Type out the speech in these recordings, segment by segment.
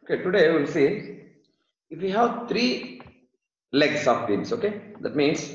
Okay, today we will see if we have three legs of beams, okay, that means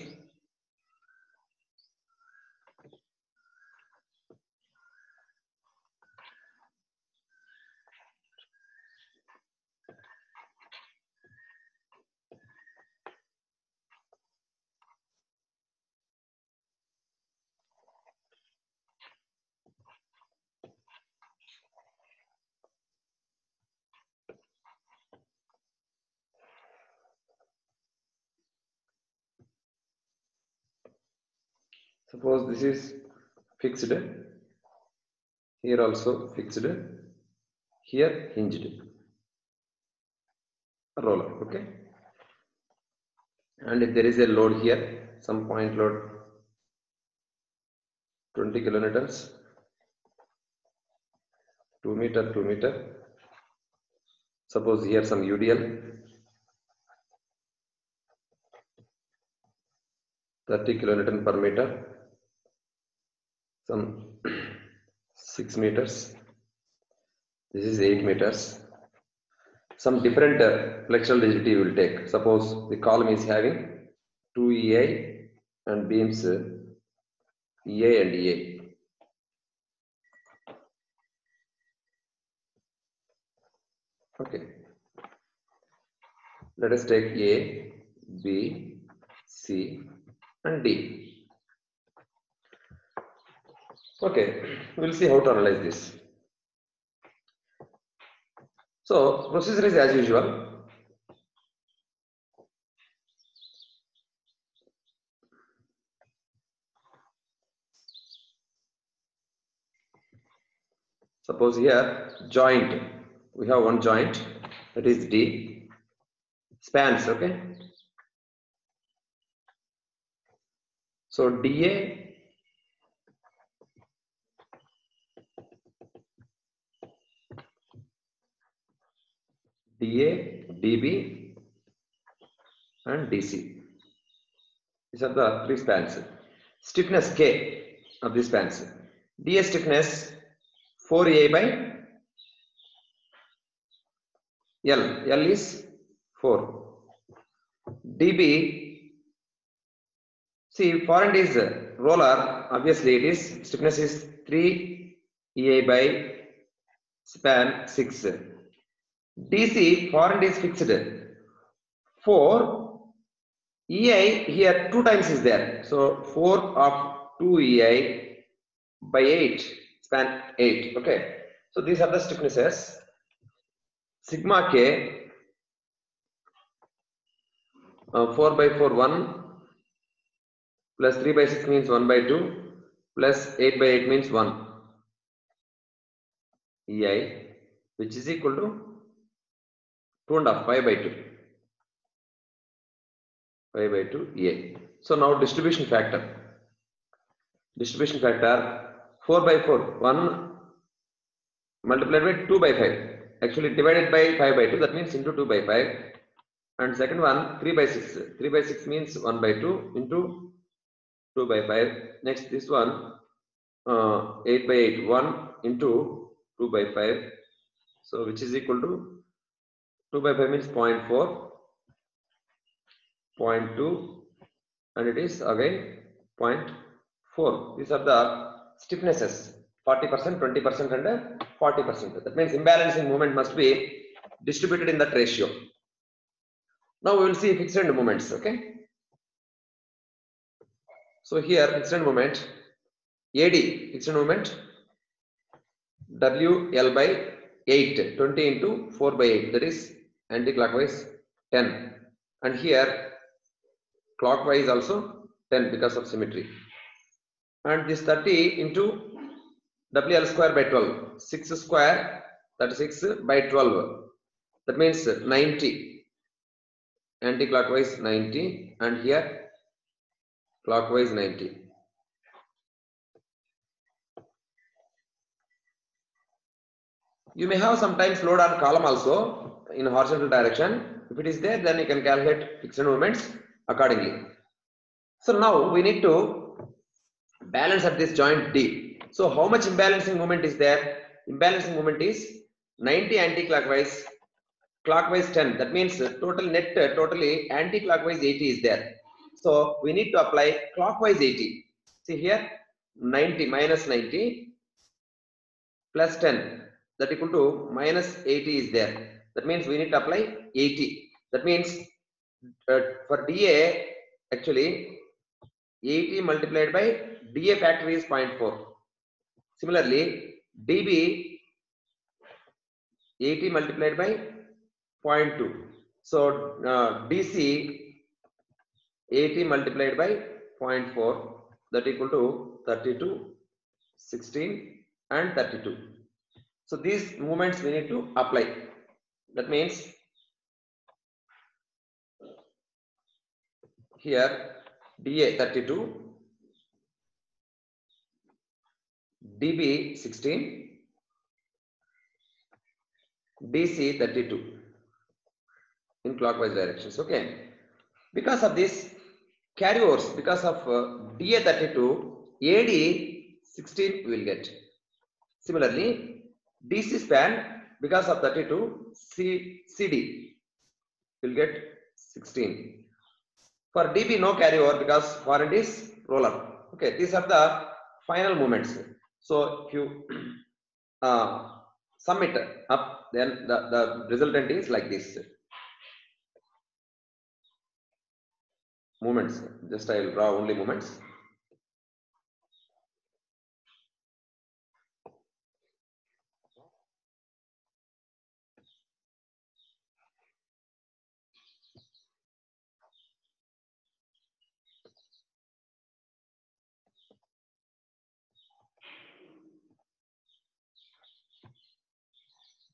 suppose this is fixed, here also fixed, here hinged roller, okay, and if there is a load here, some point load 20 kilonewtons, 2 meter, suppose here some UDL 30 kilonewton per meter, some 6 meters, this is 8 meters. Some different flexural rigidity will take. Suppose the column is having 2 EI and beams EA and EA. Okay. Let us take A, B, C and D. Okay, we'll see how to analyze this. So procedure is as usual. Suppose here joint, we have one joint, that is D, spans, okay. So DA DA, DB and DC. These are the three spans. Stiffness K of these spans. DA stiffness 4A by L. L is 4. DB, see, for end is roller, obviously it is stiffness is 3EA by span 6. DC, for end is fixed 4. EI here 2 times is there, so 4 of 2 EI by 8, span 8. Okay, so these are the stiffnesses. Sigma K 4 by 4 1 plus 3 by 6 means 1 by 2 plus 8 by 8 means 1 EI, which is equal to 2.5, 5 by 2. 5 by 2 EI. So now distribution factor. Distribution factor 4 by 4, 1 multiplied by 2 by 5. Actually divided by 5 by 2, that means into 2 by 5. And second one 3 by 6. 3 by 6 means 1 by 2 into 2 by 5. Next this one 8 by 8, 1 into 2 by 5. So which is equal to 2 by 5 means 0.4, 0.2 and it is again 0.4. These are the stiffnesses, 40%, 20% and 40%. That means imbalancing moment must be distributed in that ratio. Now we will see fixed end moments, okay. So here fixed end moment, AD fixed end moment, WL by 8, 20 into 4 by 8, that is anti-clockwise 10, and here clockwise also 10 because of symmetry, and this 30 into WL square by 12, 6 square 36 by 12, that means 90, anti-clockwise 90 and here clockwise 90. You may have sometimes load on column also in horizontal direction. If it is there, then you can calculate fixed moments accordingly. So now we need to balance at this joint D. So how much imbalancing moment is there? Imbalancing moment is 90 anti-clockwise clockwise 10. That means total net totally anti-clockwise 80 is there. So we need to apply clockwise 80. See here, 90 minus 90 plus 10, that equal to minus 80 is there. That means we need to apply 80. That means for DA, actually 80 multiplied by DA factor is 0.4. Similarly, DB 80 multiplied by 0.2. So DC 80 multiplied by 0.4, that equal to 32, 16 and 32. So these movements we need to apply. That means here DA 32, DB 16, DC 32 in clockwise directions. Okay. Because of this carryovers, because of DA 32, AD 16 we will get. Similarly, DC span, because of 32, CD will get 16. For DB, no carryover because for it is roller. Okay, these are the final movements. So if you sum it up, then the resultant is like this. Movements. Just I will draw only movements.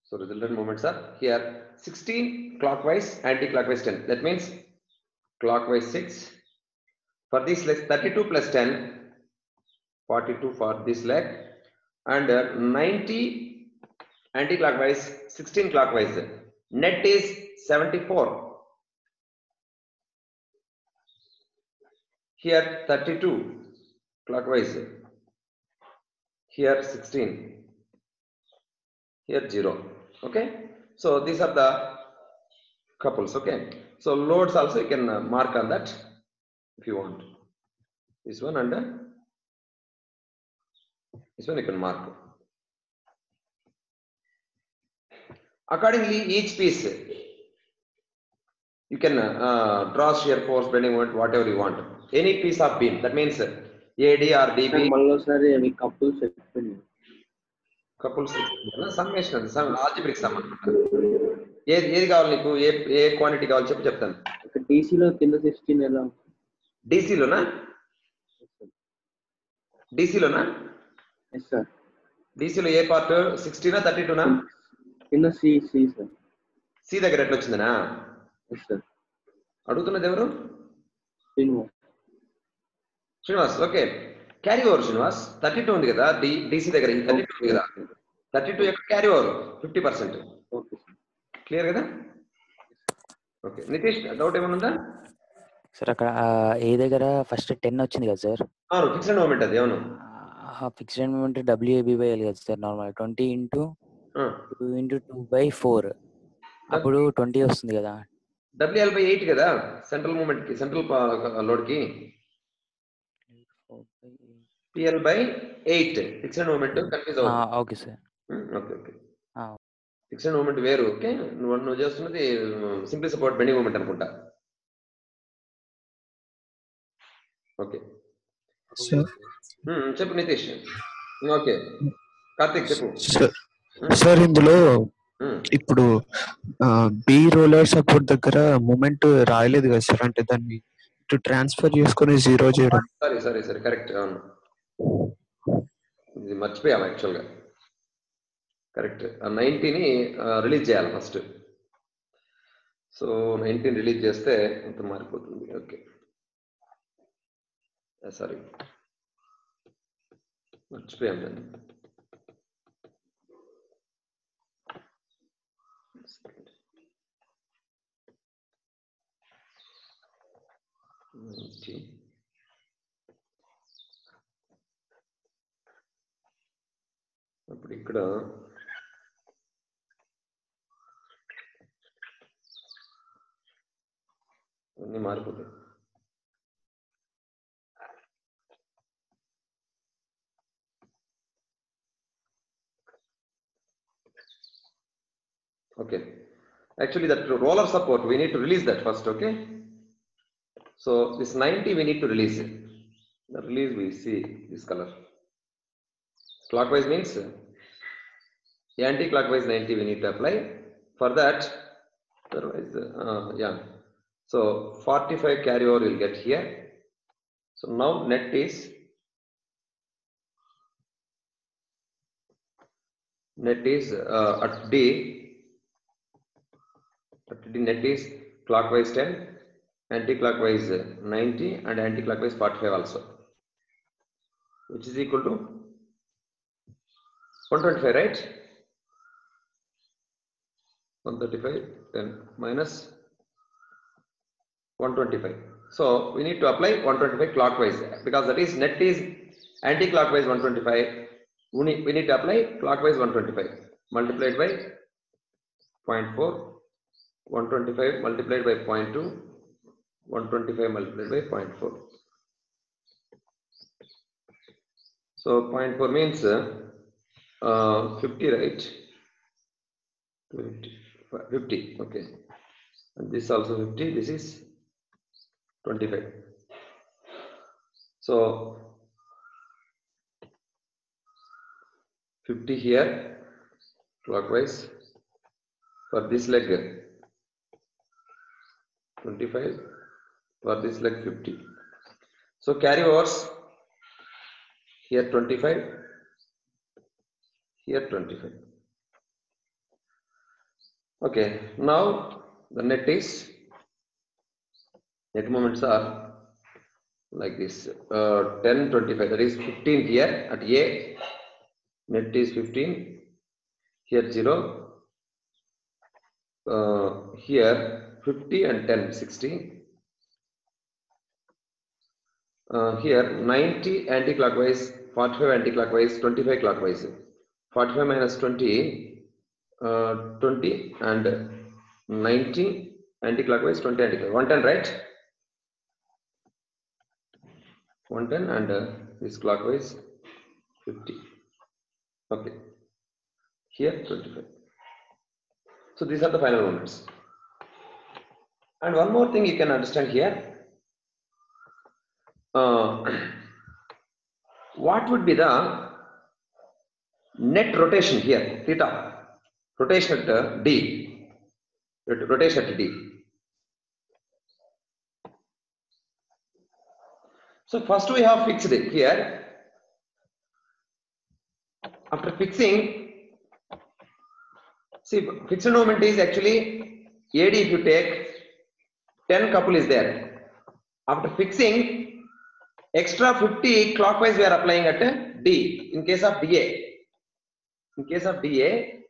So resultant movements are here 16 clockwise, anti-clockwise 10. That means clockwise 6. For this leg 32 plus 10, 42 for this leg, and 90 anti-clockwise, 16 clockwise. Net is 74. Here 32 clockwise. Here 16. Here 0. Okay. So these are the couples. Okay. So loads also you can mark on that if you want. This one and this one you can mark. Accordingly, each piece you can draw shear force, bending moment, whatever you want. Any piece of beam. That means AD or DB. Couples. Summation. Some algebraic sum. ఏది కావాలి నీకు ఏ quantity కావాలి చెప్పు చెప్తాను. డీసీలో కింద 16 ఎలా? డీసీలోనా? డీసీలోనా? Yes sir. డీసీలో ఏ పార్ట్ 16 32 కింద సి సార్. సి దగ్గర ఎట్లా వచ్చిందనా? Yes sir. అడుగుతున్నది ఎవరు? Srinivas. Okay, carry over Srinivas. 32 ఉంది కదా డీసీ దగ్గర, 32 ఉంది కదా, 32 యొక్క క్యారీ ఓవర్ 50%. క్లియర్ కదా? ఓకే నితీష్, డౌట్ ఏమైనా ఉందా సార్? అక్కడ ఏ దగ్గర ఫస్ట్ 10 వచ్చింది కదా సార్? అవును, ఫిక్స్డ్ మూమెంట్ అది. అవును, ఫిక్స్డ్ మూమెంట్ WAB/L కదా సార్. నార్మల్ 20 × 2 × 2/4, అప్పుడు 20 వస్తుంది కదా. WL/8 కదా సెంట్రల్ మూమెంట్ కి, సెంట్రల్ లోడ్ కి. PL/8 ఫిక్స్డ్ మూమెంట్ కన్ఫ్యూజ్ అవుతుంది. Okay sir. Okay okay, fixed moment వేరు. ఓకే, నువ్వు చేస్తున్నది సింప్లీ సపోర్ట్ బెండింగ్ మూమెంట్ అనుకుంటా. ఓకే చెప్పు నితీష్. ఓకే కార్తిక్ చెప్పు. సార్ ఇందులో ఇప్పుడు బి రోలర్ సపోర్ట్ దగ్గర మూమెంట్ రాయలేదు కదా సార్, అంటే దాన్ని ట్రాన్స్ఫర్ చేసుకొని 0 చేయడం. సరే కరెక్ట్. అవును, ఇది మర్చిపోయాము యాక్చువల్గా. కరెక్ట్, 90ని రిలీజ్ చేయాలి ఫస్ట్. సో 19 రిలీజ్ చేస్తే మొత్తం మారిపోతుంది. ఓకే సారీ, మర్చిపోయాం దాన్ని. అప్పుడు ఇక్కడ అన్ని మారిపోతాయి. Okay, actually that roller support we need to release that first. Okay, so this 90 we need to release it. The release we see this color. Clockwise means anti-clockwise 90 we need to apply. For that, otherwise yeah, so 45 carryover will get here. So now net is at D net is clockwise 10, anti-clockwise 90 and anti-clockwise 45 also, which is equal to 125, right? 135 10 minus 125. So we need to apply 125 clockwise because that is net is anti-clockwise 125. We need to apply clockwise 125 multiplied by 0.4, 125 multiplied by 0.2, 125 multiplied by 0.4. So 0.4 means 50, right? 50, okay. And this also 50, this is 25. So 50 here clockwise, for this leg 25, for this leg 50. So carryovers here 25, here 25. Okay, now the net moments are like this, 10 25, that is 15 here at A, net is 15, here 0, here 50 and 10 60, here 90 anti-clockwise, 45 anti-clockwise, 25 clockwise, 45 minus 20, 20 and 90 anti-clockwise, 20 anti-clockwise, 110, right? 110 and this clockwise 50. Okay, here 25. So these are the final moments. And one more thing you can understand here. What would be the net rotation here, theta, rotation at D, rotation at D. So first we have fixed it here. After fixing, see, fixed moment is actually AD. If you take 10 couple is there. After fixing, extra 50 clockwise we are applying at D in case of DA. In case of DA,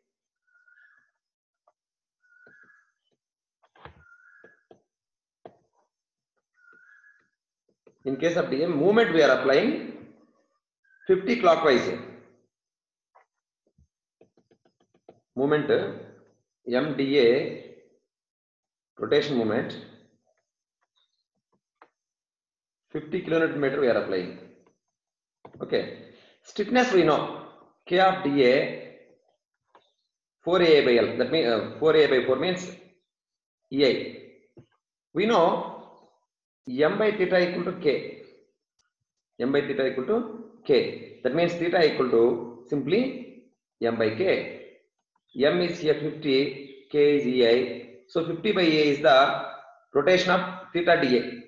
in case of DA movement we are applying 50 clockwise. Movement MDA rotation movement 50 kN we are applying. Okay, stiffness we know K of DA 4AA by L, that means 4AA by 4 means EI. We know M by theta equal to K. M by theta equal to K. That means theta equal to simply M by K. M is here 50, K is EI. So 50 by EI is the rotation of theta dA.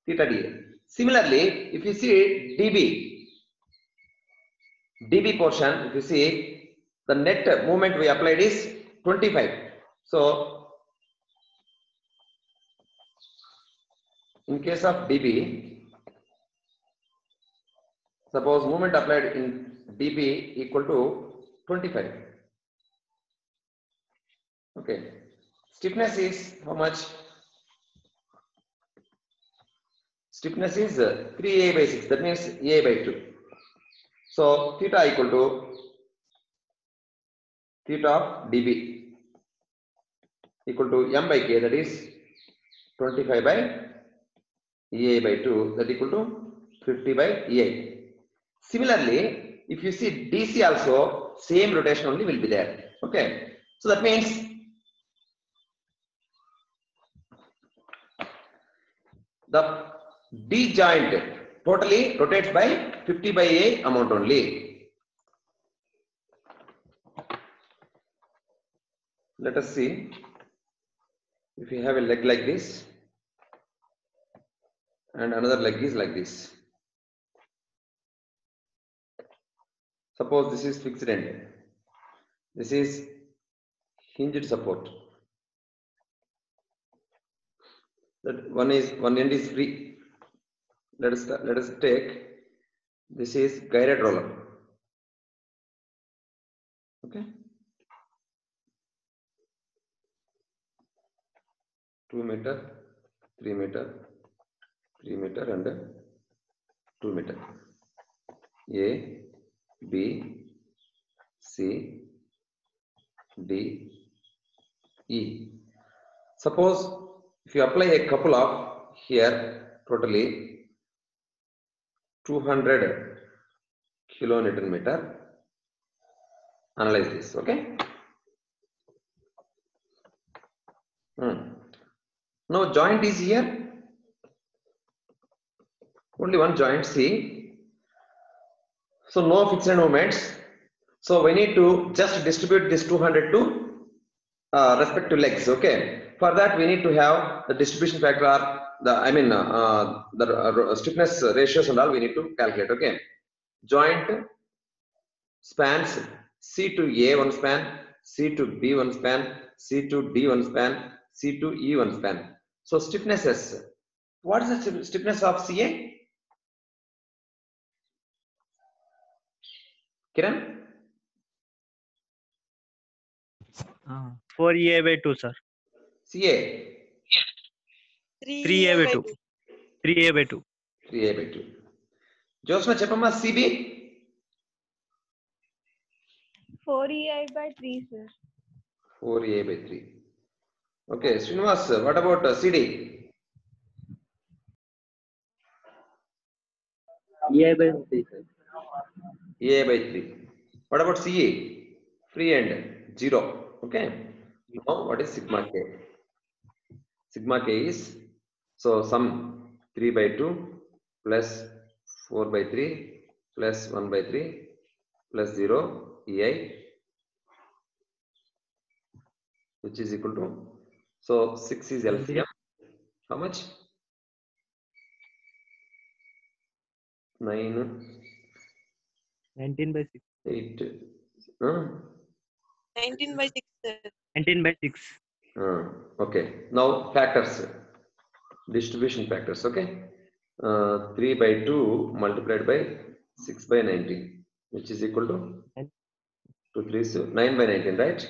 Theta dA. Similarly, if you see DB portion, if you see the net movement we applied is 25. So in case of DB, suppose movement applied in DB equal to 25. Okay, stiffness is how much? Stiffness is 3A by 6, that means A by 2. So theta equal to theta of DB equal to M by K, that is 25 by EI by 2, that equal to 50 by EI. Similarly, if you see DC also, same rotation only will be there. Okay. So that means the D joint totally rotates by 50 by A amount only. Let us see if you have a leg like this and another leg is like this. Suppose this is fixed end. This is hinged support. That one end is free. Let us take this is guided roller. Okay. 2 meter, 3 meter, 3 meter and 2 meter. A, B, C, D, E. Suppose if you apply a couple of here totally 200 kilonewton meter, analyze this. Okay. Now joint is here. Only one joint C. So no fixed moments. So we need to just distribute this 200 to respective legs. Okay. For that we need to have the distribution factor or the stiffness ratios and all we need to calculate. Okay. Joint spans C to A one span, C to B one span, C to D one span, C to E one span. So stiffnesses. What is the stiffness of CA? Kiran? 4EA by 2, sir. CA? 3A by 2. 3A by 2. 3A by 2. Josna Chepama, CB? 4EI by 3, sir. 4A by 3. Okay, Srinivas, what about CD? EI by 3, sir. EA by 3. What about CE? Free end 0. Okay. Now what is sigma K? Sigma K is so sum 3 by 2 plus 4 by 3 plus 1 by 3 plus 0 EI, which is equal to, so 6 is LCM. How much? 9, 19 by 6. 8. 19 by 6, sir. 19 by 6. Okay. Now factors, distribution factors. Okay. 3 by 2 multiplied by 6 by 19, which is equal to 2, 3, so 9 by 19, right?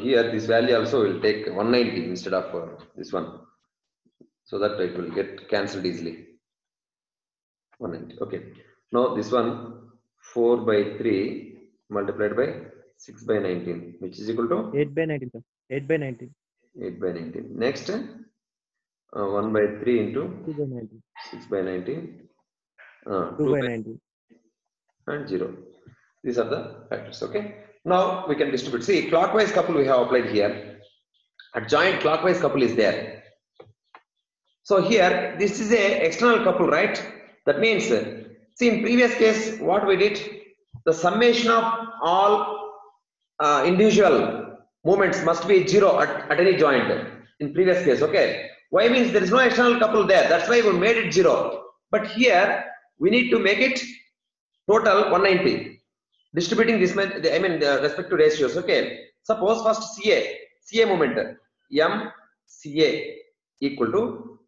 Here this value also will take 190 instead of this one, so that it will get cancelled easily. 190. Okay. Now this one 4 by 3 multiplied by 6 by 19, which is equal to 8 by 19, sir. 8 by 19. 8 by 19. Next 1 by 3 into 2 by 19. 6 by 19, 2 by 19. and 0. These are the factors. Okay. Now we can distribute. See, clockwise couple we have applied here. A joint clockwise couple is there. So here this is a external couple, right? That means, see, in previous case what we did, the summation of all individual movements must be 0 at any joint in previous case. Okay. Why? Means there is no external couple there, that's why we made it 0. But here we need to make it total 190, distributing this, the respective ratios. Okay. Suppose first CA moment M CA equal to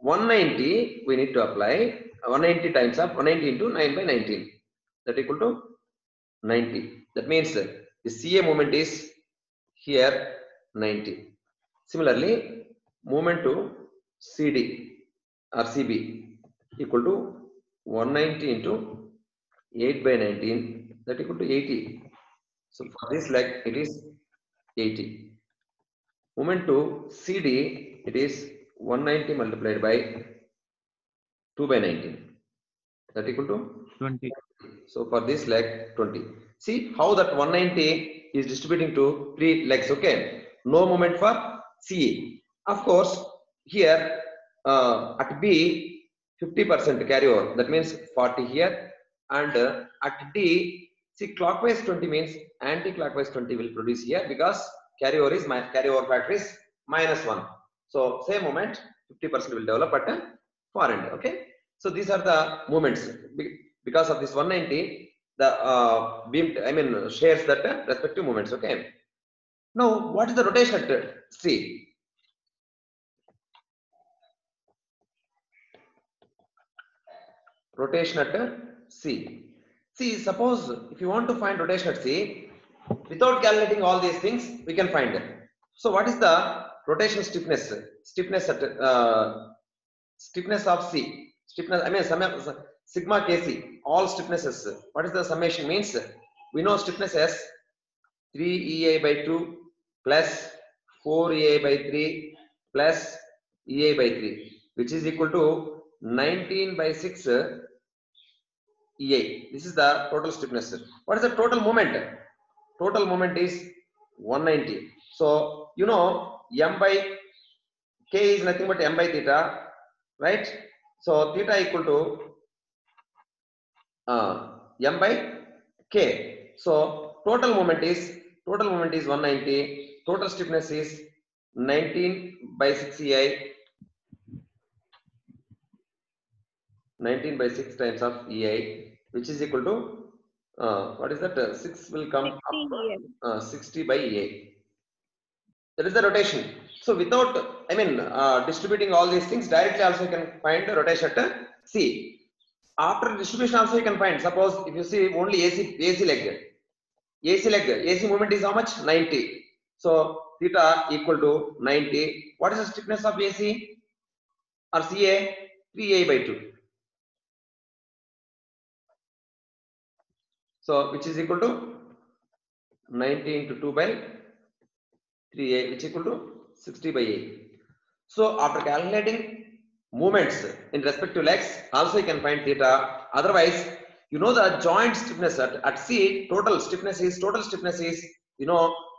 190, we need to apply 190 times of 190 into 9 by 19, that equal to 90. That means the CA moment is here 90. Similarly, moment to CD or CB equal to 190 into 8 by 19, that equal to 80. So for this leg it is 80. Moment to CD, it is 190 multiplied by 2 by 19. That equal to 20. So for this leg 20. See how that 190 is distributing to 3 legs. Okay. No moment for CE. Of course, here at B 50% carryover. That means 40 here. And at D, see clockwise 20 means anti-clockwise 20 will produce here because carryover factor is -1. So same moment 50% will develop at far end. Okay. So these are the movements. Because of this 190, the beam, shares that respective moments. Okay. Now, what is the rotation at C? Rotation at C. See, suppose if you want to find rotation at C, without calculating all these things, we can find it. So, what is the rotation stiffness? Stiffness at stiffness of C. Stiffness. Sigma Kc. All stiffnesses. What is the summation means? We know stiffness as 3 EI by 2 plus 4 EI by 3 plus EI by 3, which is equal to 19 by 6 EI. This is the total stiffness. What is the total moment? Total moment is 190. So, you know, M by K is nothing but M by theta, right? So, theta equal to M by K. So, total moment is 190. Total stiffness is 19 by 6 EI. 19 by 6 times of EI, which is equal to what is that? 6 will come 60 up 60 by EI. That is the rotation. So without, distributing all these things directly, also you can find the rotation at C. After distribution, also you can find. Suppose if you see only AC leg, AC moment is how much? 90. So theta equal to 90. What is the stiffness of AC or CA? 3A by 2. So which is equal to 90 into 2 by 3A, which is equal to 60 by 8. So after calculating movements in respect to legs, also you can find theta. Otherwise, you know the joint stiffness at C, total stiffness is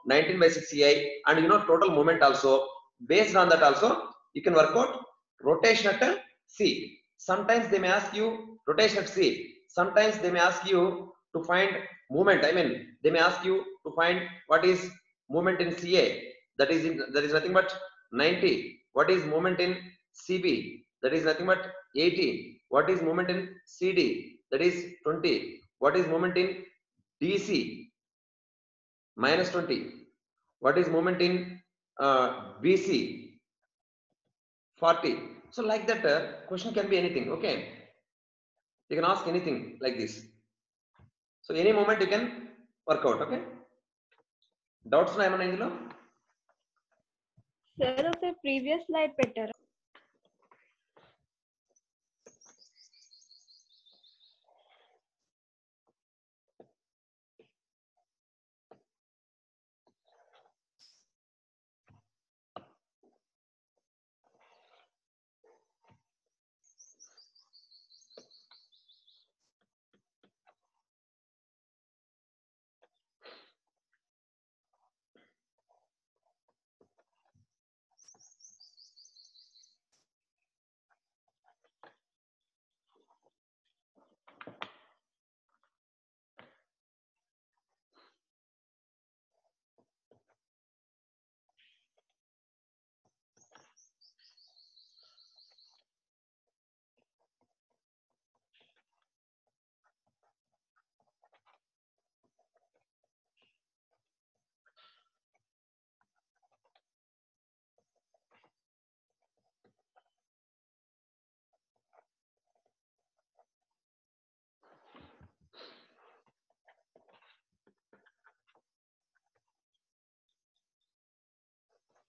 19 by 6 EI, and you know total moment also. Based on that also, you can work out rotation at C. Sometimes they may ask you rotation at C. Sometimes they may ask you to find movement. They may ask you to find what is movement in CA. That is nothing but 90. What is movement in CB? That is nothing but 80. What is movement in CD? That is 20. What is movement in DC? Minus 20. What is movement in BC? 40. So like that, question can be anything. Okay. You can ask anything like this. So any moment you can work out. Okay. Doubts na ఏమన్నా ఇందులో? Sir, okay, previous slide better.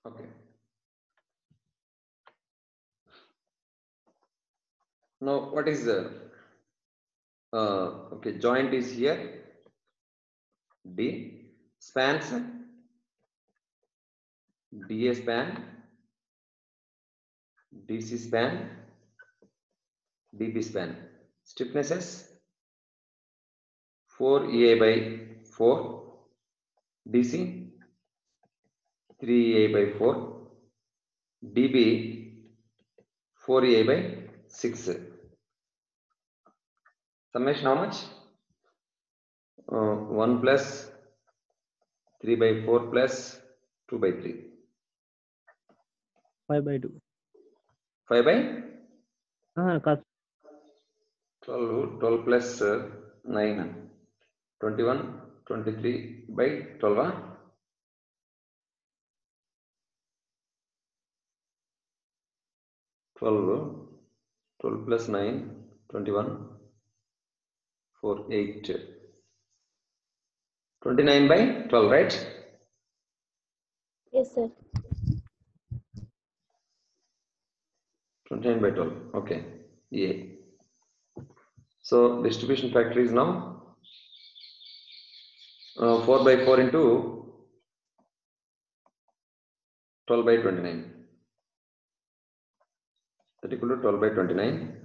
Okay. Now what is okay, joint is here, D, spans DA span, DC span, DB span. Stiffnesses 4EA by 4, DC 3EA by 4, DB 4EA by 6. Summation how much? 1 plus 3 by 4 plus 2 by 3. 5 by 2. 5 by Kaadu. 12 plus 9. 21, 23 by 12. 12 plus 9, 21, 4, 8. 29 by 12, right? Yes, sir. 29 by 12, okay. Yeah. So distribution factor is now 4 by 4 into 12 by 29. That equal to 12 by 29.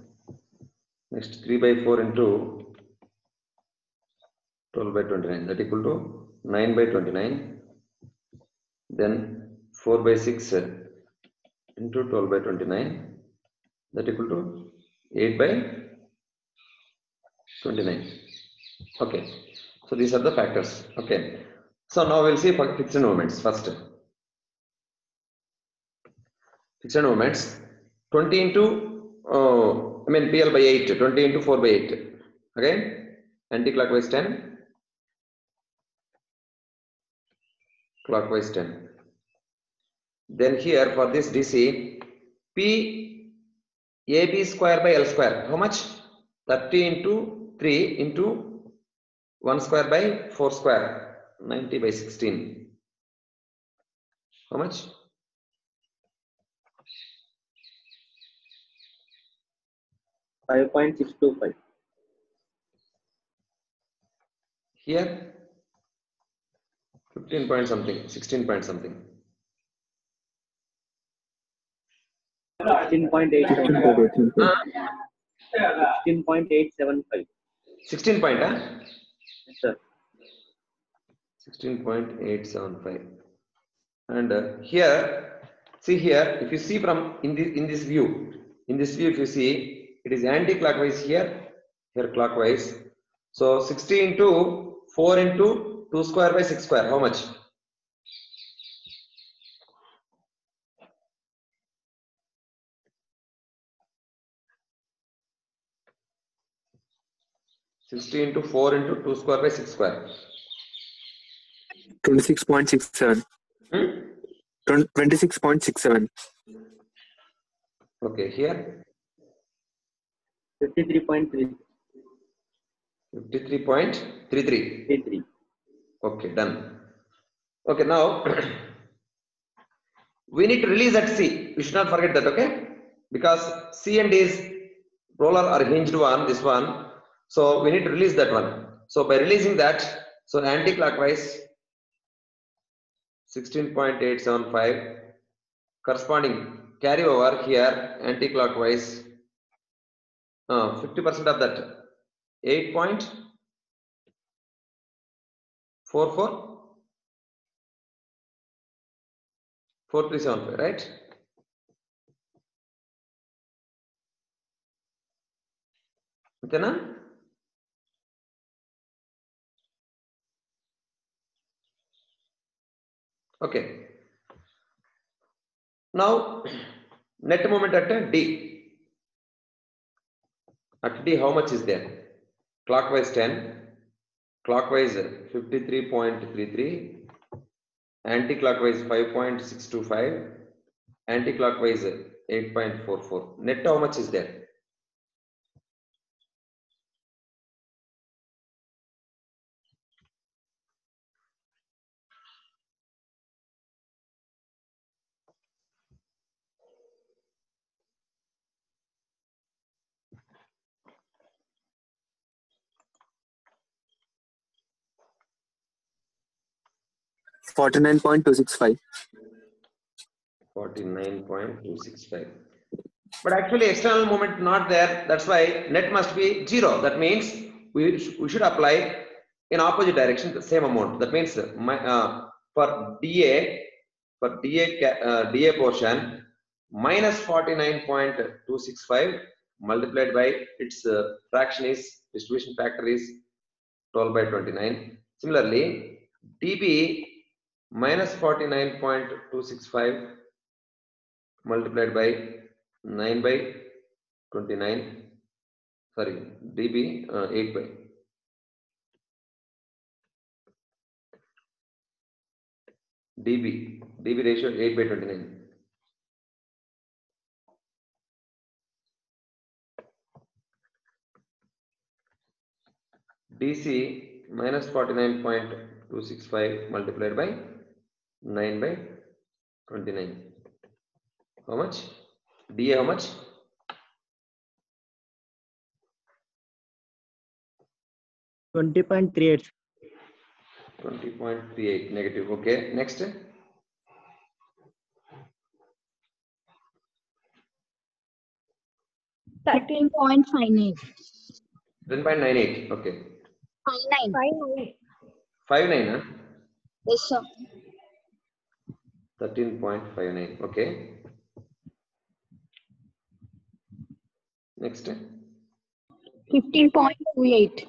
Next 3 by 4 into 12 by 29. That equal to 9 by 29. Then 4 by 6 into 12 by 29. That equal to 8 by 29. Okay. So these are the factors. Okay. So now we'll see fixed moments first. Fixed moments 20 into PL by 8, 20 into 4 by 8. Okay. Anti-clockwise 10. Clockwise 10. Then here for this DC, P AB square by L square. How much? 30 into 3 into 1 square by 4 square. 90 by 16. How much? $5.625. Here 15 point something, 16 point something. 16.875. 16.875. 16 point, huh? Yes, sir. 16.875. And here, see here, if you see from in this view, if you see, it is anti-clockwise here clockwise. So 60 into 4 into 2 square by 6 square. How much? $60 into 4 into 2 square by 6 square. 26.67. 26.67. Okay, here 53.3. 53.33. Okay, done. Okay, now we need to release at C. We should not forget that, okay? Because C and D's roller are hinged on this one. So we need to release that one. So by releasing that, so anti-clockwise 16.875, corresponding carry over here anti-clockwise 50% of that 8.44 4375, right? Okay, na? Okay. Now net moment at D. At D, how much is there? Clockwise 10, clockwise 53.33, anti-clockwise 5.625, anti-clockwise 8.44. Net how much is there? $49.265. 49.265. But actually external moment not there. That's why net must be 0. That means we should apply in opposite direction the same amount. That means for DA portion minus 49.265 multiplied by its fraction is distribution factor is 12 by 29. Similarly, DB minus 49.265 multiplied by 9 by 29. Sorry, DB 8 by. DB ratio 8 by 29. DC minus 49.265 multiplied by 9 by 29. How much? DA how much? 20.38. 20.38 negative. Okay, next. 13.58. 10.98. Okay. 59. 59, huh? Yes, sir. 13.59. Okay. Next. 15.28.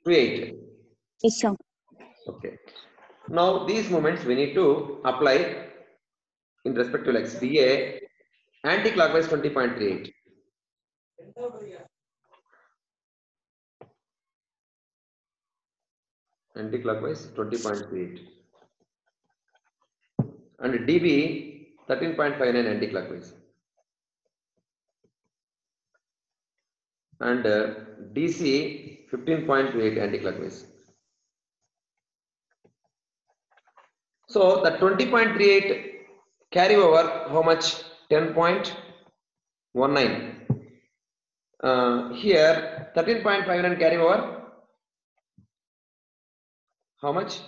28. Yes, sir. Okay. Now these moments we need to apply in respect to like DA anti-clockwise 20.38. Anti-clockwise 20.38. And DB 13.59 anti-clockwise. And DC 15.28 anti-clockwise. So the 20.38 carry over how much? 10.19. Here 13.59 carry over how much?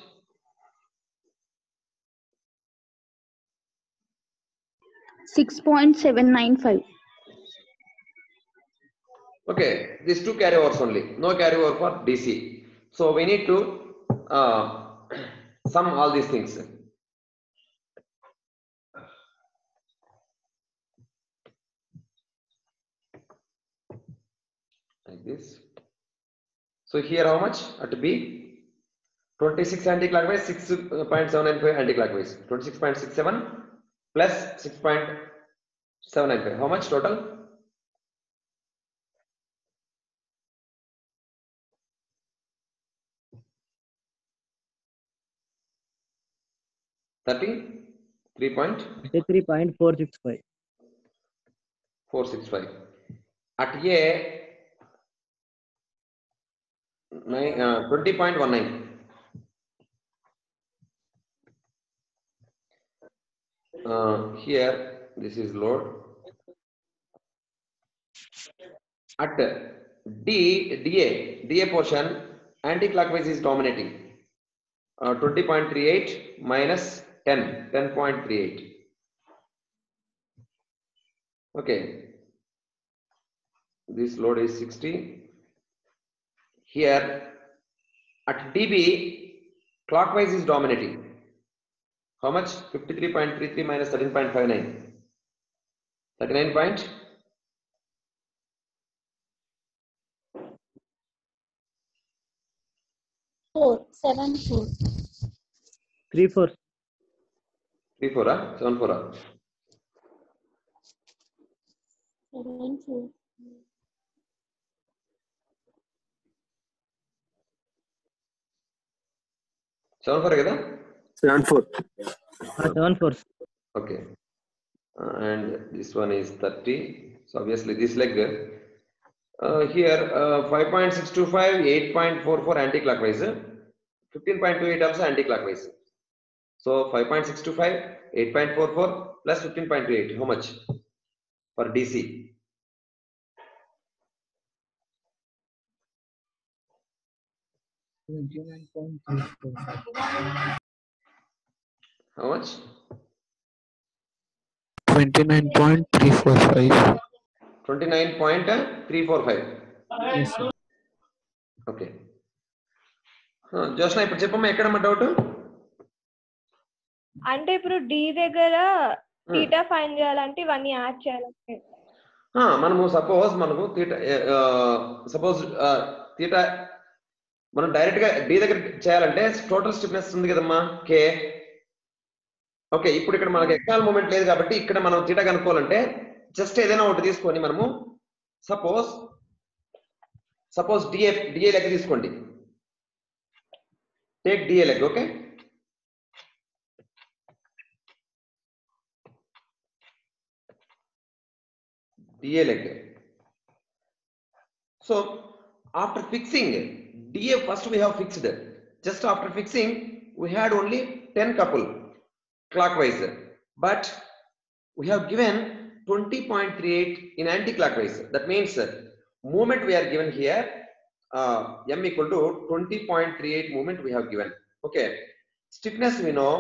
$6.795. Okay, these two carry overs only, no carry over for DC. So we need to sum all these things. Like this. So here how much at B? 26 anti-clockwise, 6.795 anti-clockwise, 26.67 plus 6.795. How much total? $33.465. 465. At A 20.19. Here this is load. At DA portion anti-clockwise is dominating. 20.38 minus 10.38. Okay, this load is 60. Here at DB clockwise is dominating. How much? 53.33 minus 13.59. 39 point. 474. 34. 34, 74. 74. 74 కదా? 74. 74. Okay. And this one is 30. So obviously this leg here 5.625, 8.44 anti-clockwise, 15.28 also anti-clockwise. So 5.625, 8.44 plus 15.28. How much for DC? How much? 29.345. 29.345. Yes, sir. Okay Joshna ఇప్పుడు చెప్పమ్మా ఎక్కడమ్మా doubt? అంటే ఇప్పుడు D దగ్గర theta find చేయాలంటే ఇవన్నీ add చేయాలంటే మనము సపోజ్ మనకు తీటా మనం డైరెక్ట్ గా డి దగ్గర చేయాలంటే టోటల్ స్టిఫ్నెస్ ఉంది కదమ్మా కే. ఓకే ఇప్పుడు ఇక్కడ మనకి ఎక్స్టర్నల్ మూమెంట్ లేదు కాబట్టి ఇక్కడ మనం తీటా కనుక్కోవాలంటే జస్ట్ ఏదైనా ఒకటి తీసుకొని మనము సపోజ్ డిఏ లెక్క తీసుకోండి. Take DA leg. Okay DA leg. So after fixing DA, first we have fixed. Just after fixing we had only 10 couple clockwise, but we have given 20.38 in anti-clockwise. That means movement we are given here m equal to 20.38 movement we have given. Okay, stiffness we know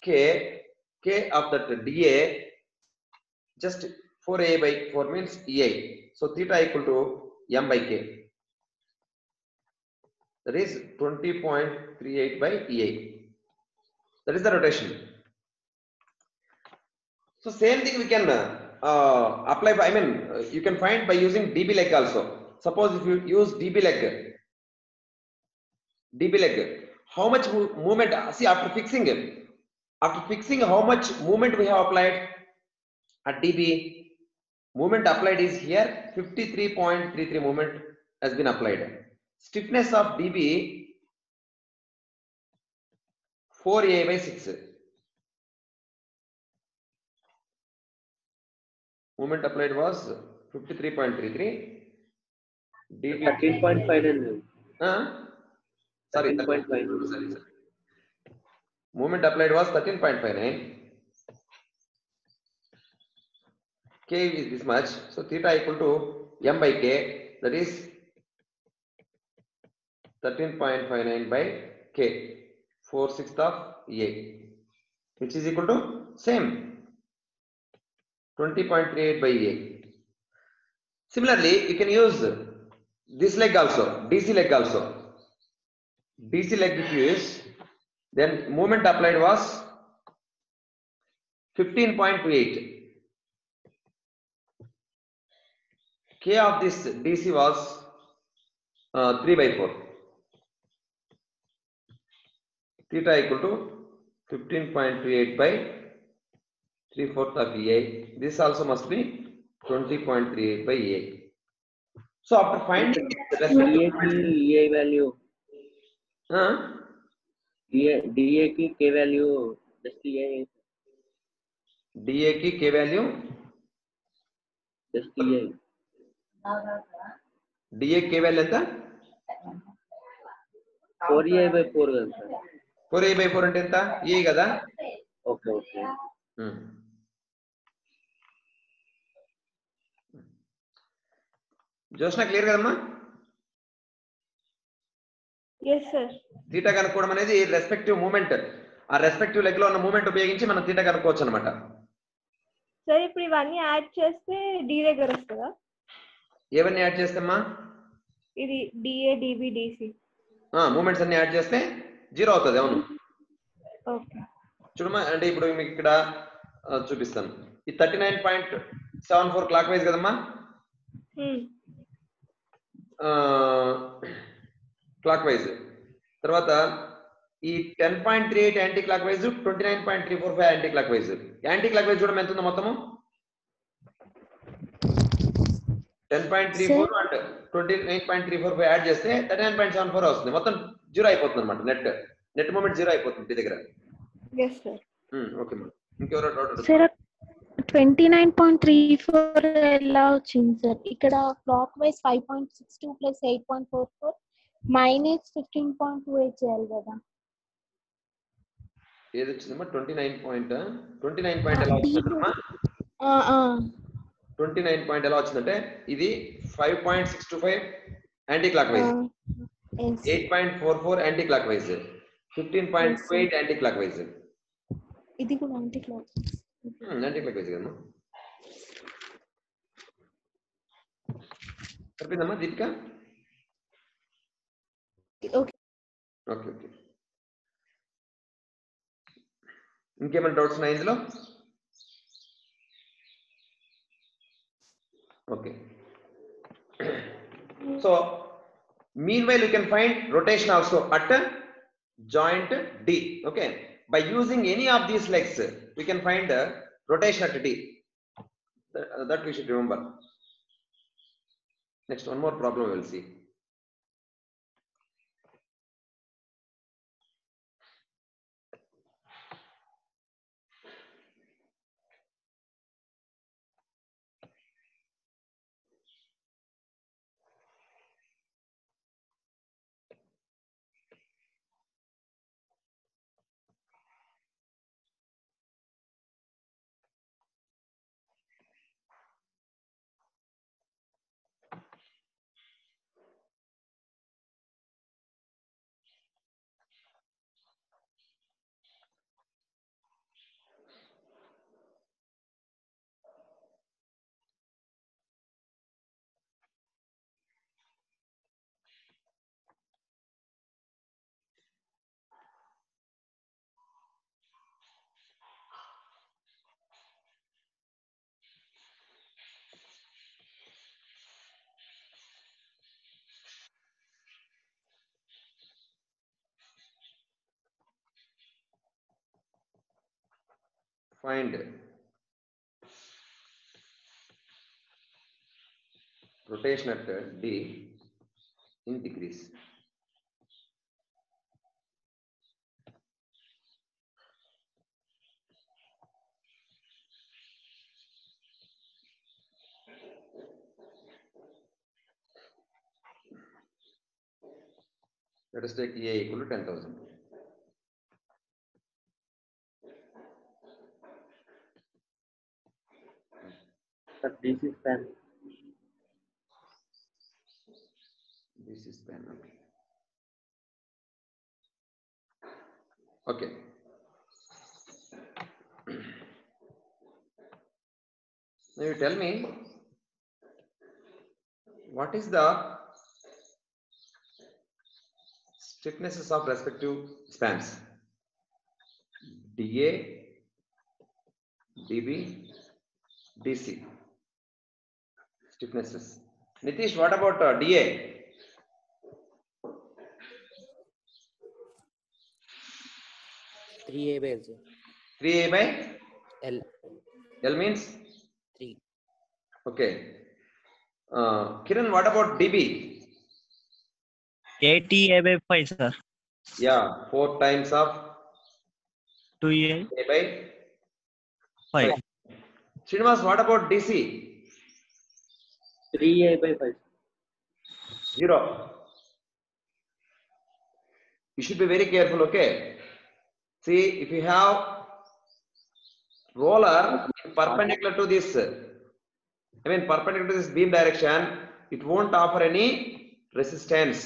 k of that DA just 4A by 4 means EA. So theta equal to m by k. That is 20.38 by EA. That is the rotation. So same thing we can apply by, you can find by using DB leg also. Suppose if you use DB leg, how much movement, see after fixing how much movement we have applied at DB. Movement applied is here 53.33 movement has been applied. Stiffness of DB 4A by 6. Movement applied was 53.33. DB 13.59. Sorry. 13.59. Sorry. Movement applied was 13.59. K is this much, so theta equal to m by k, that is 13.59 by k, 4/6 of A, which is equal to same 20.38 by A. Similarly, you can use this leg also, DC leg also. DC leg if you use, then movement applied was 15.28. K of this DC was 3 by 4. Theta equal to 15.28 by 3/4 of EA. This also must be 20.38 by EA. So after finding the DA की EA value, DA की K value, just EA, DA की K value, just EA. DA K value ఎంత? 4A by 4 కదా sir. 4A by 4 అంటే ఎంత? E కదా? Okay okay. Joshna clear కదమ్మా? yes sir. తీటా కనుక్కోవడం అనేది రెస్పెక్టివ్ మూమెంట్, ఆ రెస్పెక్టివ్ లెగ్ లో ఉన్న మూమెంట్ ఉపయోగించి మనం తీటా కనుక్కోవచ్చు అన్నమాట. సరే ఇప్పుడు ఇవన్నీ యాడ్ చేస్తే డి దగ్గర వస్తుందా? ఏవన్నీ యాడ్ చేస్తామా? ఇది డిఏ డిబి డిసి మూమెంట్స్ అన్ని యాడ్ చేస్తే 0 అవుతుంది. అవును. ఓకే చూడమ్మా, అంటే ఇప్పుడు మీకు ఇక్కడ చూపిస్తాను. ఈ 39.74 క్లాక్ వైజ్ కదమ్మా, క్లాక్ వైజ్. తర్వాత ఈ 10.38 anti clock wise, 29.345 anti clock wise. Anti clock wise చూడడం ఎంత ఉందో మొత్తము 10.34 అండ్ 29.345 యాడ్ చేస్తే 39.74 వస్తుంది. మొత్తం 0 అయిపోతుంది అనమాట. నెట్ మూమెంట్ 0 అయిపోతుంది మీ దగ్గర. yes sir. ఓకే మేడం, ఇంకెవరో డౌట్? సార్ 29.34 ఎలా వచ్చింది సార్? ఇక్కడ క్లాక్ వైజ్ 5.62 ప్లస్ 8.44 మైనస్ 15.28 చేయాలి కదా? ఏది వచ్చిందమ్మా? 29 పాయింట్ ఎలా వచ్చిందమ్మా? 29 పాయింట్ ఎలా వచ్చిందంటే ఇది 5.625 anti clock wise, 8.44 anti clock wise, 15.28 anti clock wise. ఇది కూడా యాంటీ క్లాక్. యాంటీ-క్లాక్ వైజ్ కదమ్మా. సరిపోయిందమ్మా దీపిక? ఓకే. Okay okay. ఇంకేమైనా డౌట్స్ ఉన్నాయి ఇందులో? Okay. So meanwhile you can find rotation also at joint D. Okay, by using any of these legs we can find rotation at D. That we should remember. Next, one more problem we will see. Find rotation at D in degrees. Let us take A equal to 10,000. This is span. This is span. Okay. Now you tell me, what is the stiffnesses of respective spans? DA, DB, DC. Stiffnesses. Nitish, what about DA? Three A by L, sir. 3A by L. L means 3. okay. Kiran, what about DB? 8A by 5, sir. Yeah, 4 times of 2A A by 5. Srinivas, what about DC? 3A by 5. 0. You should be very careful, okay? See, if you have roller perpendicular to this, perpendicular to this beam direction, it won't offer any resistance.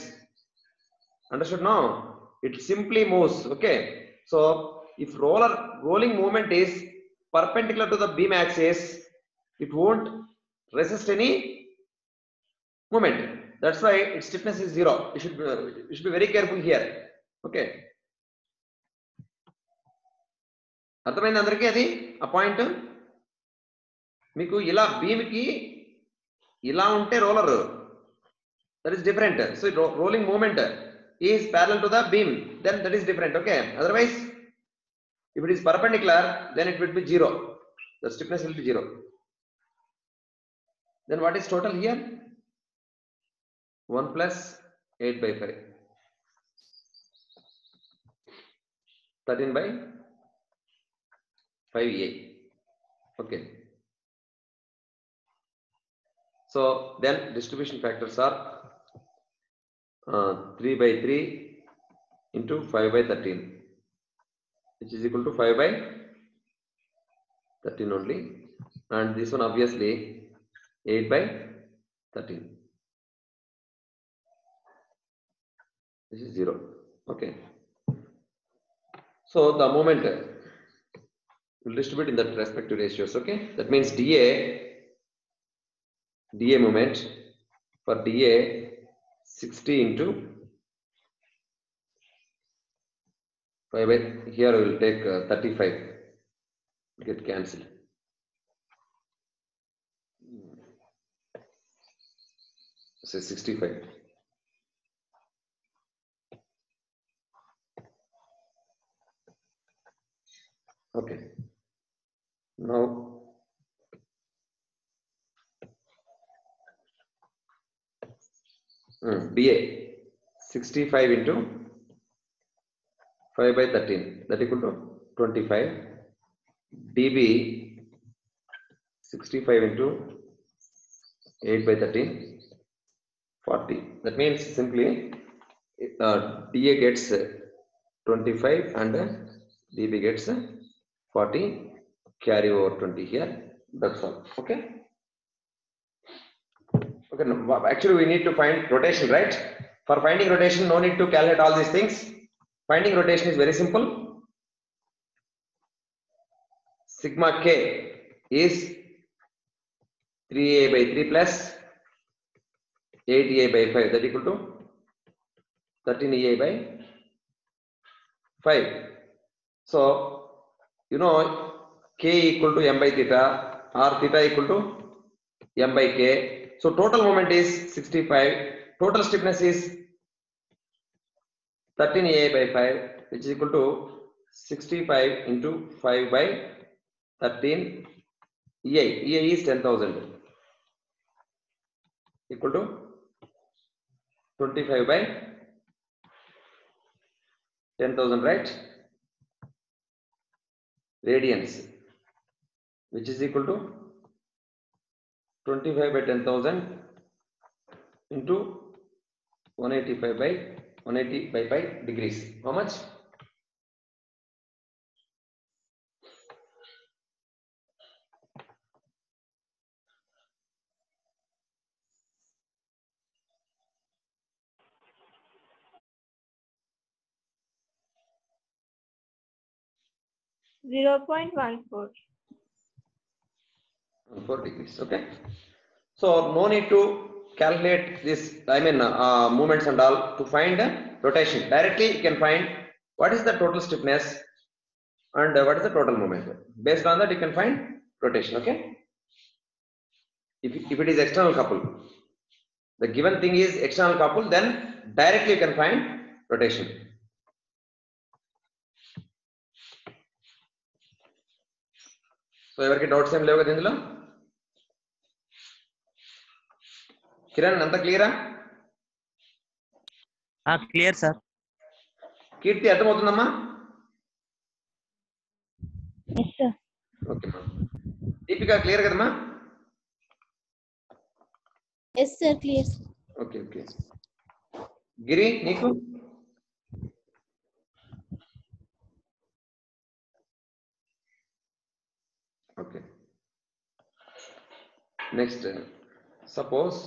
Understood now? It simply moves, okay? So, if rolling movement is perpendicular to the beam axis, it won't resist any movement. That's why its stiffness is 0. You should be very careful here. Okay. అర్థమైంది అందరికీ అది ఆ point? మీకు ఇలా beam కి ఇలా ఉంటే roller, that is different. So rolling moment is parallel to the beam, then that is different. Okay, otherwise if it is perpendicular, then it will be 0. The stiffness will be 0. Then what is total here? 1 plus 8 by 5. 13 by 5A. Okay. So then distribution factors are 3 by 3 into 5 by 13, which is equal to 5 by 13 only, and this one obviously 8 by 13. This is 0. Okay. So the moment We'll distribute in that respective ratios. Okay, that means DA moment for DA 60 into 5 by, here we will take 35, get cancelled. Say 65. Okay. Now DA 65 into 5 by 13, that equal to 25. DB 65 into 8 by 13, 40. That means simply DA gets 25 and DB gets 40, carry over 20 here. That's all. Okay. Okay. No, actually, we need to find rotation, right? For finding rotation, no need to calculate all these things. Finding rotation is very simple. Sigma K is 3A by 3 plus 8A by 5, that equal to 13A by 5. So, you know, K equal to M by theta or theta equal to M by K. So, total moment is 65. Total stiffness is 13A by 5, which is equal to 65 into 5 by 13 EI. EI is 10,000 equal to 25 by 10,000, right? Radians, which is equal to 25 by 10,000 into 185 by 180 by 5 degrees. How much? Zero 0.14. 4 degrees. Okay. So no need to calculate this, I mean movements and all to find rotation. Directly you can find what is the total stiffness and what is the total moment. Based on that you can find rotation. Okay. If it is external couple, the given thing is external couple, then directly you can find rotation. So ఎవరికి doubts ఏం లేవు కదా ఇందులో? కిరణ్ అంత క్లియరా? Clear sir. Keerthi అర్థమవుతుందమ్మా? Yes sir. Okay మా. Deepika clear కదమ్మా? Yes sir clear. Okay okay. Giri నీకు? Okay. Next, suppose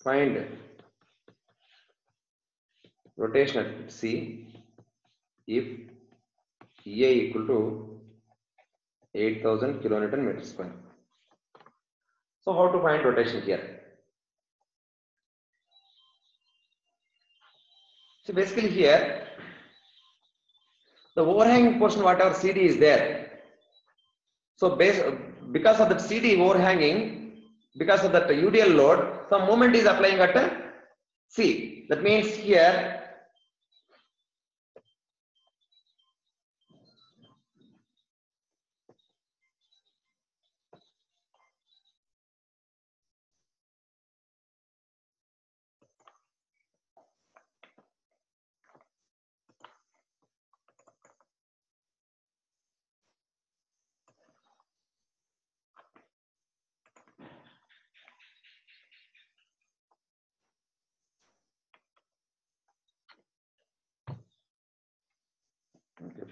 find rotation at C if EA equal to 8,000 kilonewton meter square. So how to find rotation here? So basically here the overhanging portion, whatever CD is there, so because of the CD overhanging, because of that UDL load, some moment is applying at C. That means here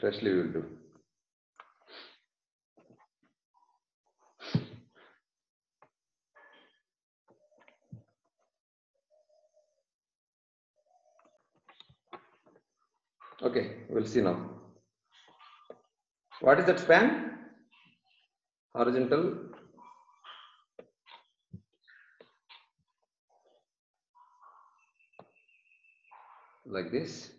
freshly we will do. Okay, we'll see now. What is that span? Horizontal. Like this.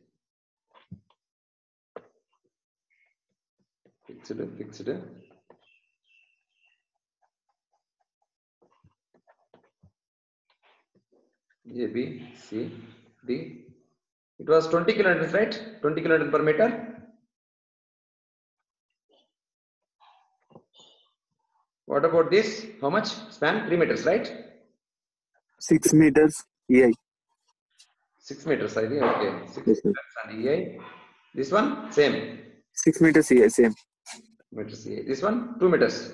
Fixed. A, B, C, D. It was 20 kilonewtons, right? 20 kilonewtons per meter. What about this? How much span? 3 meters, right? 6 meters EI. 6 meters, I think. Okay. 6 Yes, sir. meters and EI. This one, same. 6 meters EI, same. Meters EI. This one, 2 meters.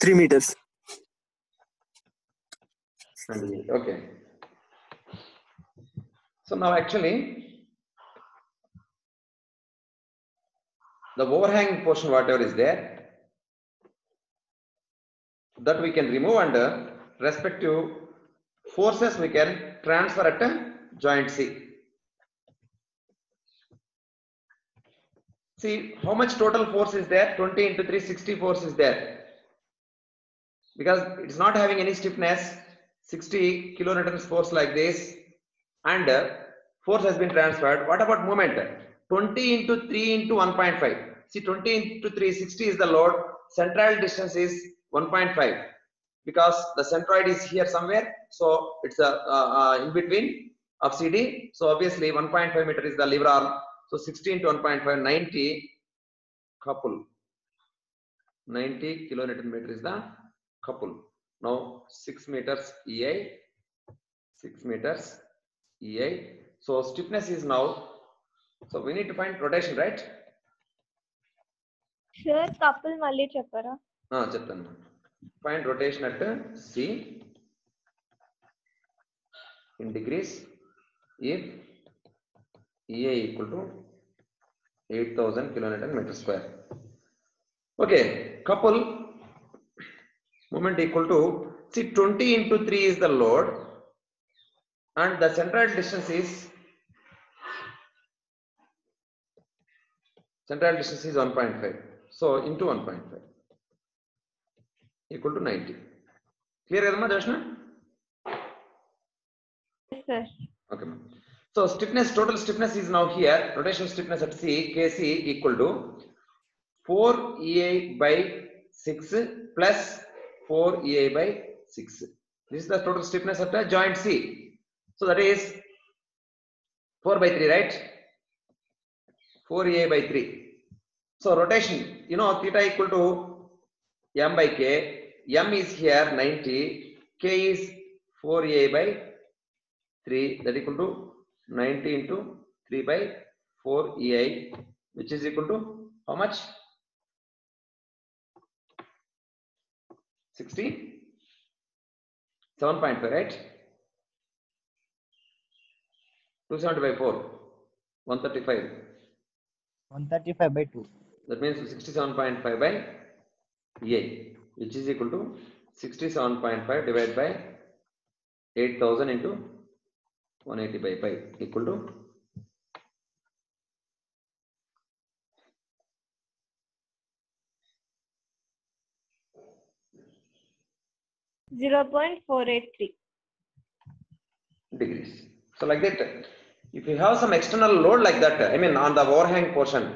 3 meters. And EI. Okay. So now actually, the overhang portion, whatever is there, that we can remove under respective forces we can transfer at a joint C. See how much total force is there? 20 into 3, 60 force is there. Because it's not having any stiffness, 60 kilonewtons force like this, and force has been transferred. What about moment? 20 into 3 into 1.5. See, 20 into 3, 60 is the load. Central distance is 1.5 because the centroid is here somewhere. So it's in between of CD. So obviously 1.5 meter is the lever arm. So 60 into 1.5, 90 couple. 90 kilonewton meter is the couple. Now 6 meters EI. 6 meters EI. So stiffness is now. So we need to find rotation, right? Sir, couple malli cheppara. Cheptanu. Find rotation at C in degrees if EI equal to 8000 kilonewton meter square. Okay, couple moment equal to, see, 20 into 3 is the load and the central distance is 1.5. So into 1.5 equal to 90. Clear, Adama Darshana? Yes, sir. Okay. So stiffness, total stiffness is now here. Rotational stiffness at C, Kc equal to 4 EI by 6 plus 4 EI by 6. This is the total stiffness at a joint C. So that is 4 by 3, right? 4 EI by 3. So rotation, you know, theta equal to m by k. M is here 90. K is 4 EI by 3. That equal to 90 into 3 by 4 EI, which is equal to how much? 60? 7.5, right? 270 by 4. 135. 135 by 2. That means 67.5 by EI, which is equal to 67.5 divided by 8000 into 180 by 5 equal to 0.483 degrees. So like that, if you have some external load like that, I mean on the overhang portion,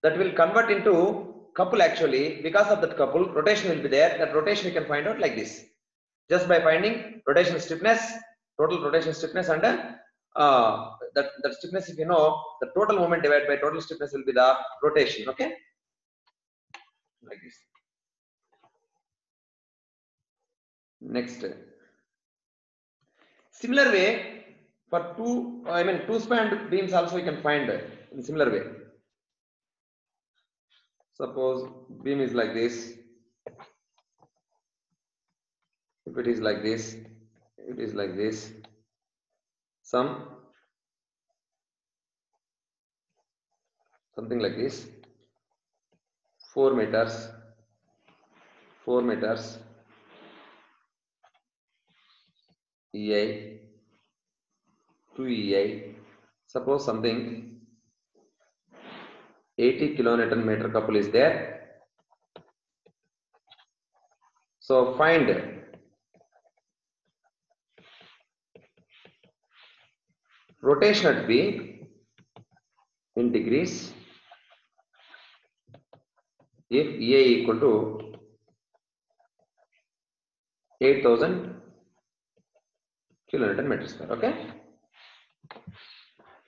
that will convert into couple actually. Because of that couple, rotation will be there. That rotation you can find out like this. just by finding rotation stiffness, total rotation stiffness, and that stiffness, if you know, the total moment divided by total stiffness will be the rotation. Okay, like this. Next, similar way for two spanned beams also you can find in similar way. Suppose beam is like this. If it is like this, it is like this. Something like this. 4 meters. 4 meters. EI. 2 EI. Suppose something 80 kilonewton meter couple is there. So find rotation at B in degrees if EI equal to 8000 kilonewton meters square. Okay.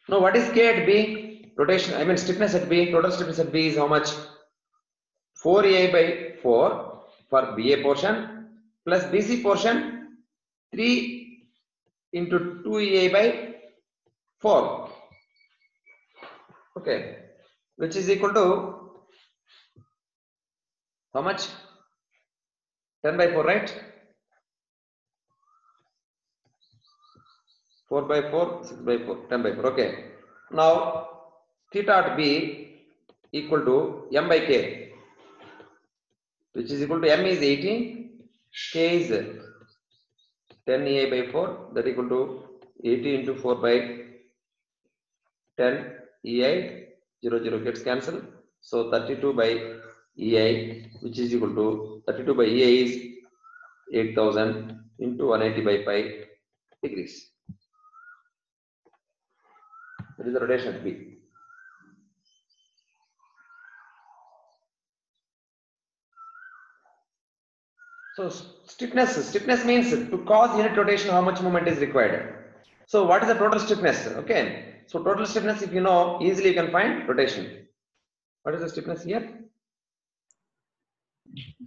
Now what is K at B? Rotation, stiffness at B, total stiffness at B is how much? 4 EI by 4 for BA portion plus BC portion 3 into 2 EI by 4. Okay, which is equal to how much? 10 by 4, right? 4 by 4, 6 by 4, 10 by 4. Okay. Now theta at B equal to M by K, which is equal to M is 80, K is 10 EI by 4, that equal to 80 into 4 by 10 EI, 0 gets cancelled. So 32 by EI, which is equal to 32 by EI is 8000 into 180 by pi degrees. That is the rotation at B. So stiffness means to cause unit rotation how much moment is required. So what is the total stiffness? Okay, so total stiffness, if you know, easily you can find rotation. What is the stiffness here?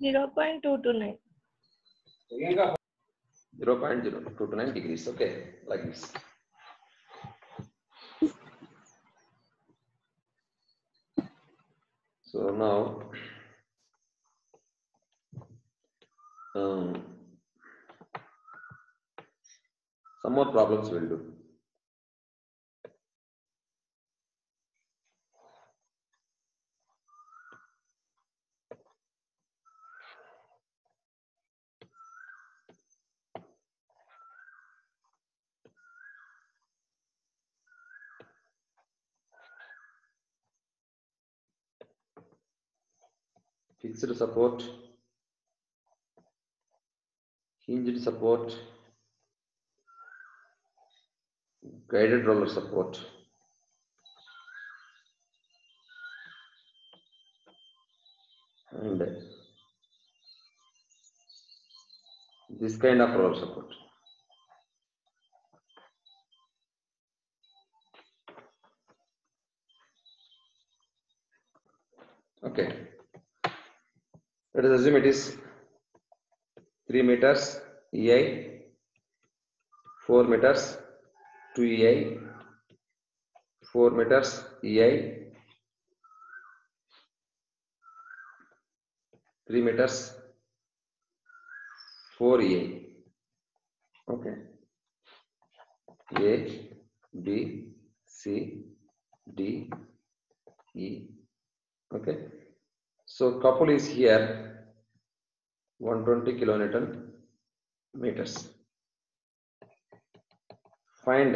0.229. 0.0229 degrees. Okay, like this. So now some more problems we'll do. Fixed support, hinged support, guided roller support, and this kind of roller support. Okay, let us assume it is 3 meters EI, 4 meters 2 EI, 4 meters EI, 3 meters 4 EI. Okay, A, B, C, D, E. Okay, so couple is here 120 kilonewton meters. Find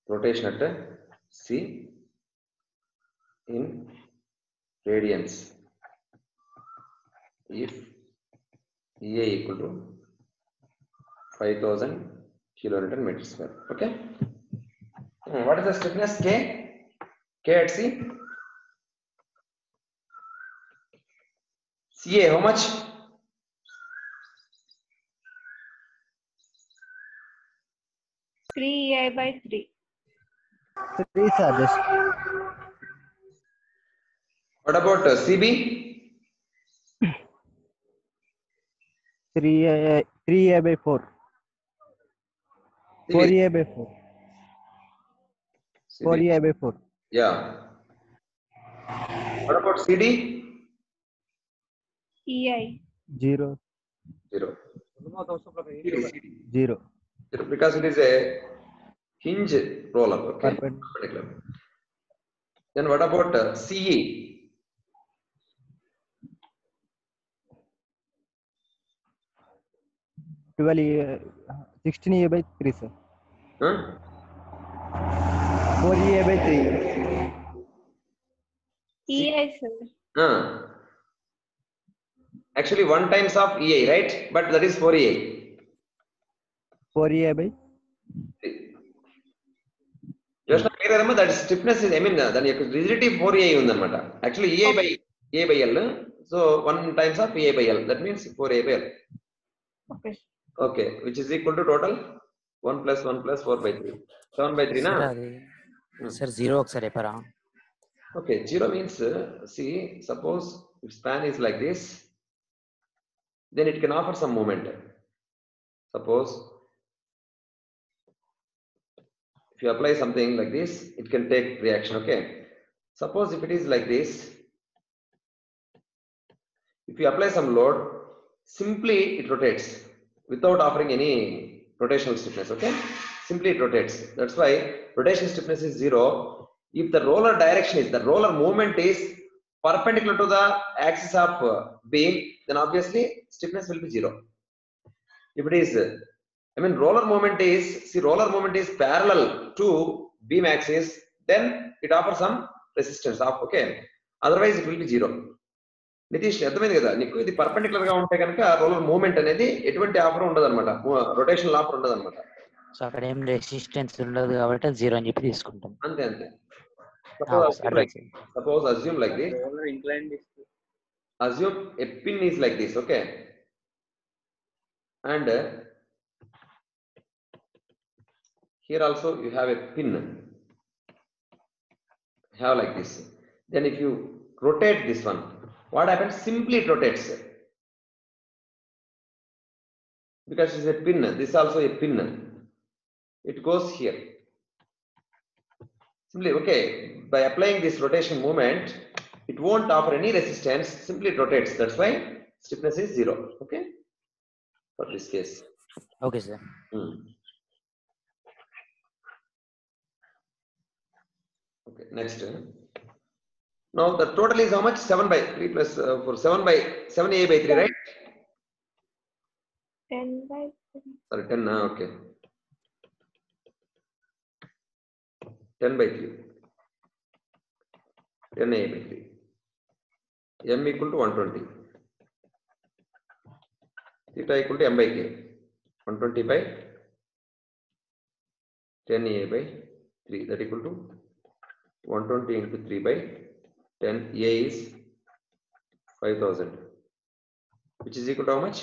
rotation at C in radians if EA equal to 5000 kilonewton meters square. Okay, what is the stiffness K? K at C? CA how much? 3i/3. 3 sir, just What about CB? 3a/4. 4a/4. CB. 4a/4. Yeah. What about CD? EI. 0. 0. 0. Because it is a hinge roller. Okay. Perpendicular. Then what about CE? 16a/3 sir. Huh? 4a/3. EI, sir. Actually, 1 times of EI, right? But that is 4EI. 4a/3. Just that stiffness is, I mean, then rigidity 4EI undannamata. Actually, EI by A by L. So 1 times of EI by L. That means 4A by L. Okay. Okay, which is equal to total 1 plus 1 plus 4 by 3. 7 by 3 na? Sir, 0 ఒకసారి చెప్పరా? Okay, 0 means, see, suppose if span is like this, then it can offer some moment. Suppose if you apply something like this, it can take reaction. Okay, suppose if it is like this, if you apply some load, simply it rotates without offering any rotational stiffness. Okay, simply it rotates. That's why rotation stiffness is 0. If the roller direction is, the roller movement is perpendicular to the axis of beam, then obviously stiffness will be 0. If it is, I mean, roller movement is parallel to beam axis, then it offers some resistance of, okay, otherwise it will be 0. Nitish అర్థమైంది కదా నీకు? ఇది perpendicular గా ఉంటే కనుక roller movement అనేది ఎటువంటి offer ఉండదు అనమాట, రొటేషనల్ ఆఫర్ ఉండదు అనమాట. సో అక్కడ ఏం రెసిస్టెన్స్ ఉండదు కాబట్టి 0 అని చెప్పి తీసుకుంటాం. అంతే. Suppose assume like this. Roller inclined is. Assume a pin is like this, okay, and here also you have a pin, have like this. Then if you rotate this one, what happens? Simply it rotates because it's a pin. This is also a pin. It goes here. Simply, okay, by applying this rotation movement, it won't offer any resistance. Simply it rotates. That's why stiffness is 0. Okay, for this case. Okay, sir. Okay, next. Now the total is how much? 7 by 3 plus 4, 7A by 3, right? 10 by 3. Sorry, 10. Okay. 10 by 3. 10A by 3. M equal to 120. Theta equal to M by K. 120 by 10A by 3. That equal to 120 into 3 by 10. A is 5000, which is equal to how much?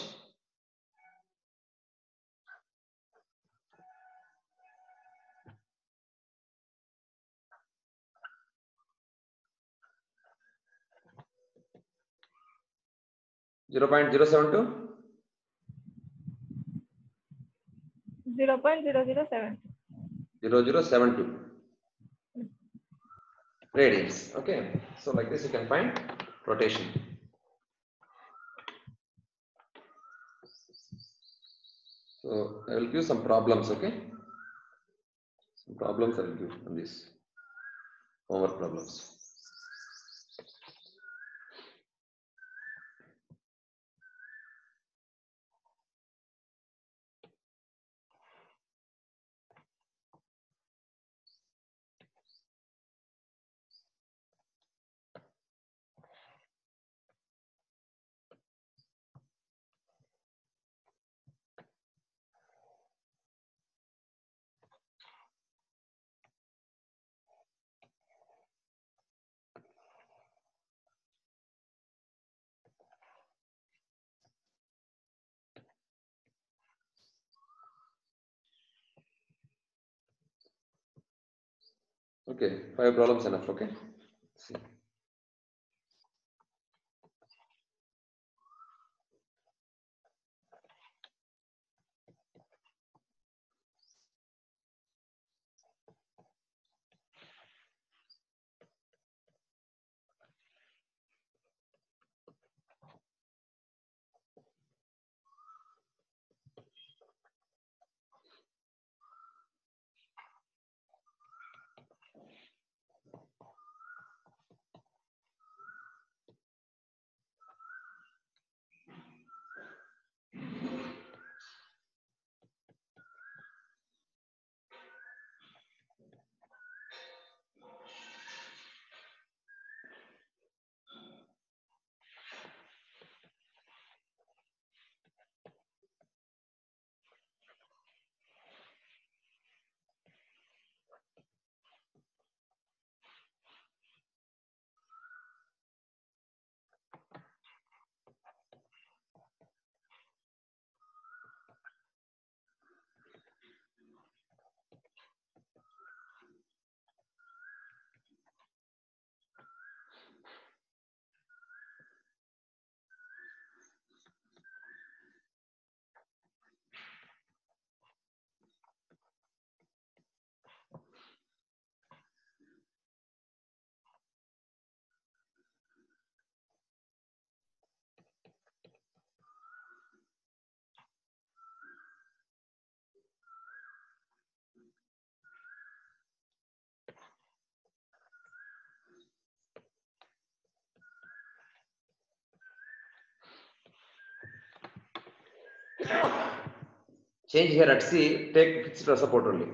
.072? 0.0072. 0072 radians. Okay, so like this you can find rotation. So I will give some problems. Okay, some problems I will give on this, homework problems. Okay, 5 problems enough. Okay. See. Change here at C, take fixed support only.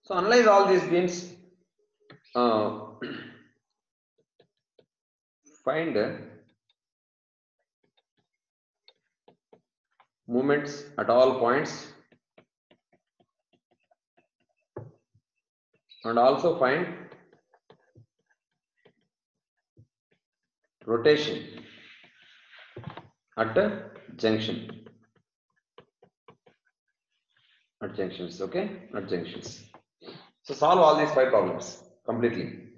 So analyze all these beams. Find movements at all points and also find rotation at the junction. At junctions, okay? At junctions. So solve all these 5 problems completely.